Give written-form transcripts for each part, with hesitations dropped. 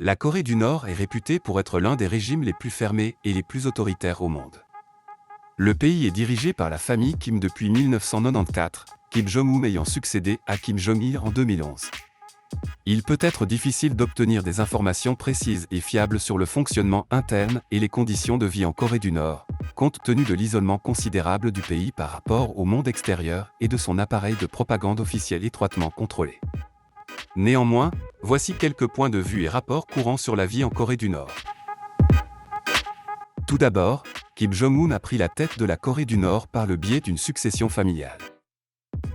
La Corée du Nord est réputée pour être l'un des régimes les plus fermés et les plus autoritaires au monde. Le pays est dirigé par la famille Kim depuis 1994, Kim Jong-un ayant succédé à Kim Jong-il en 2011. Il peut être difficile d'obtenir des informations précises et fiables sur le fonctionnement interne et les conditions de vie en Corée du Nord, compte tenu de l'isolement considérable du pays par rapport au monde extérieur et de son appareil de propagande officiel étroitement contrôlé. Néanmoins, voici quelques points de vue et rapports courants sur la vie en Corée du Nord. Tout d'abord, Kim Jong-un a pris la tête de la Corée du Nord par le biais d'une succession familiale.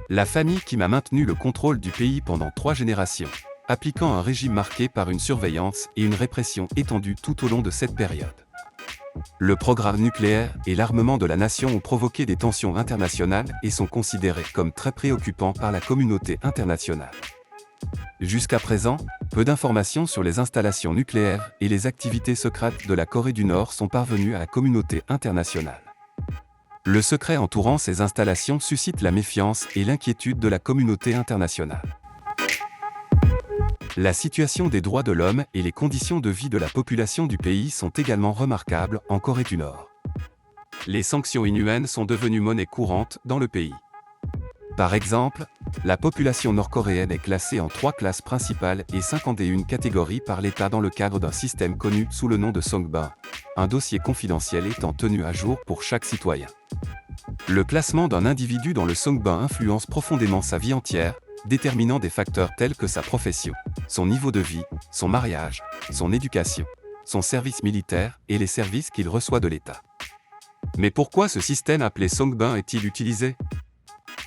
La famille Kim a maintenu le contrôle du pays pendant 3 générations, appliquant un régime marqué par une surveillance et une répression étendue tout au long de cette période. Le programme nucléaire et l'armement de la nation ont provoqué des tensions internationales et sont considérés comme très préoccupants par la communauté internationale. Jusqu'à présent, peu d'informations sur les installations nucléaires et les activités secrètes de la Corée du Nord sont parvenues à la communauté internationale. Le secret entourant ces installations suscite la méfiance et l'inquiétude de la communauté internationale. La situation des droits de l'homme et les conditions de vie de la population du pays sont également remarquables en Corée du Nord. Les sanctions inhumaines sont devenues monnaie courante dans le pays. Par exemple, la population nord-coréenne est classée en 3 classes principales et 51 catégories par l'État dans le cadre d'un système connu sous le nom de Songbin, un dossier confidentiel étant tenu à jour pour chaque citoyen. Le classement d'un individu dans le Songbin influence profondément sa vie entière, déterminant des facteurs tels que sa profession, son niveau de vie, son mariage, son éducation, son service militaire et les services qu'il reçoit de l'État. Mais pourquoi ce système appelé Songbin est-il utilisé ?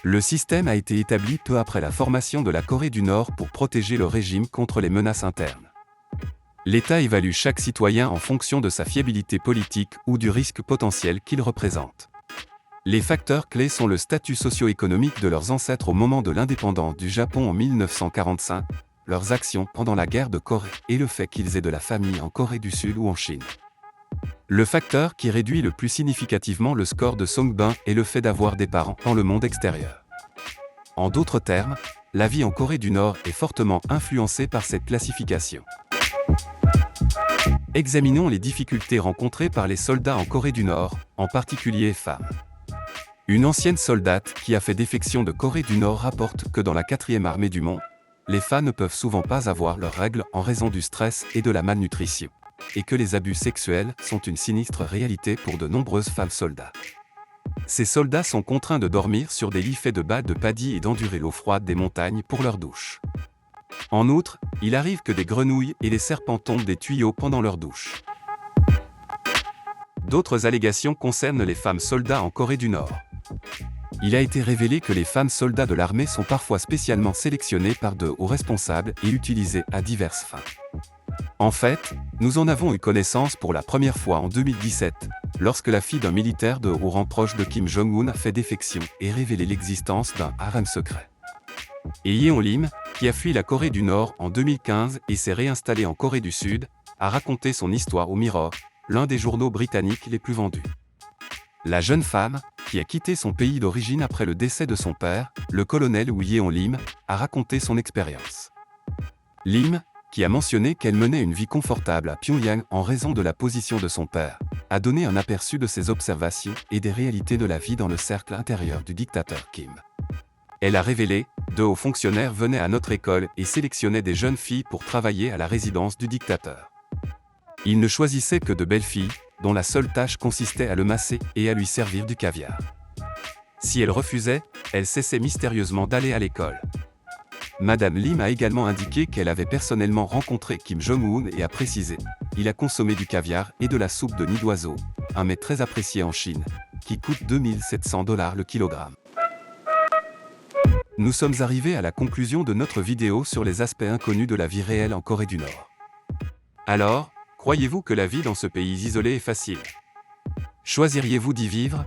Le système a été établi peu après la formation de la Corée du Nord pour protéger le régime contre les menaces internes. L'État évalue chaque citoyen en fonction de sa fiabilité politique ou du risque potentiel qu'il représente. Les facteurs clés sont le statut socio-économique de leurs ancêtres au moment de l'indépendance du Japon en 1945, leurs actions pendant la guerre de Corée et le fait qu'ils aient de la famille en Corée du Sud ou en Chine. Le facteur qui réduit le plus significativement le score de Songbin est le fait d'avoir des parents dans le monde extérieur. En d'autres termes, la vie en Corée du Nord est fortement influencée par cette classification. Examinons les difficultés rencontrées par les soldats en Corée du Nord, en particulier les femmes. Une ancienne soldate qui a fait défection de Corée du Nord rapporte que dans la 4e armée du monde, les femmes ne peuvent souvent pas avoir leurs règles en raison du stress et de la malnutrition, et que les abus sexuels sont une sinistre réalité pour de nombreuses femmes soldats. Ces soldats sont contraints de dormir sur des lits faits de bas de paddy et d'endurer l'eau froide des montagnes pour leur douche. En outre, il arrive que des grenouilles et des serpents tombent des tuyaux pendant leur douche. D'autres allégations concernent les femmes soldats en Corée du Nord. Il a été révélé que les femmes soldats de l'armée sont parfois spécialement sélectionnées par de hauts responsables et utilisées à diverses fins. En fait, nous en avons eu connaissance pour la première fois en 2017, lorsque la fille d'un militaire de haut rang proche de Kim Jong-un a fait défection et révélé l'existence d'un harem secret. Et Yeon Lim, qui a fui la Corée du Nord en 2015 et s'est réinstallé en Corée du Sud, a raconté son histoire au Mirror, l'un des journaux britanniques les plus vendus. La jeune femme, qui a quitté son pays d'origine après le décès de son père, le colonel Yeon Lim, a raconté son expérience. Lim, qui a mentionné qu'elle menait une vie confortable à Pyongyang en raison de la position de son père, a donné un aperçu de ses observations et des réalités de la vie dans le cercle intérieur du dictateur Kim. Elle a révélé, de hauts fonctionnaires venaient à notre école et sélectionnaient des jeunes filles pour travailler à la résidence du dictateur. Ils ne choisissaient que de belles filles, dont la seule tâche consistait à le masser et à lui servir du caviar. Si elle refusait, elle cessait mystérieusement d'aller à l'école. Madame Lim a également indiqué qu'elle avait personnellement rencontré Kim Jong-un et a précisé « Il a consommé du caviar et de la soupe de nid d'oiseau, un mets très apprécié en Chine, qui coûte 2700 $ le kilogramme. » Nous sommes arrivés à la conclusion de notre vidéo sur les aspects inconnus de la vie réelle en Corée du Nord. Alors, croyez-vous que la vie dans ce pays isolé est facile ? Choisiriez-vous d'y vivre ?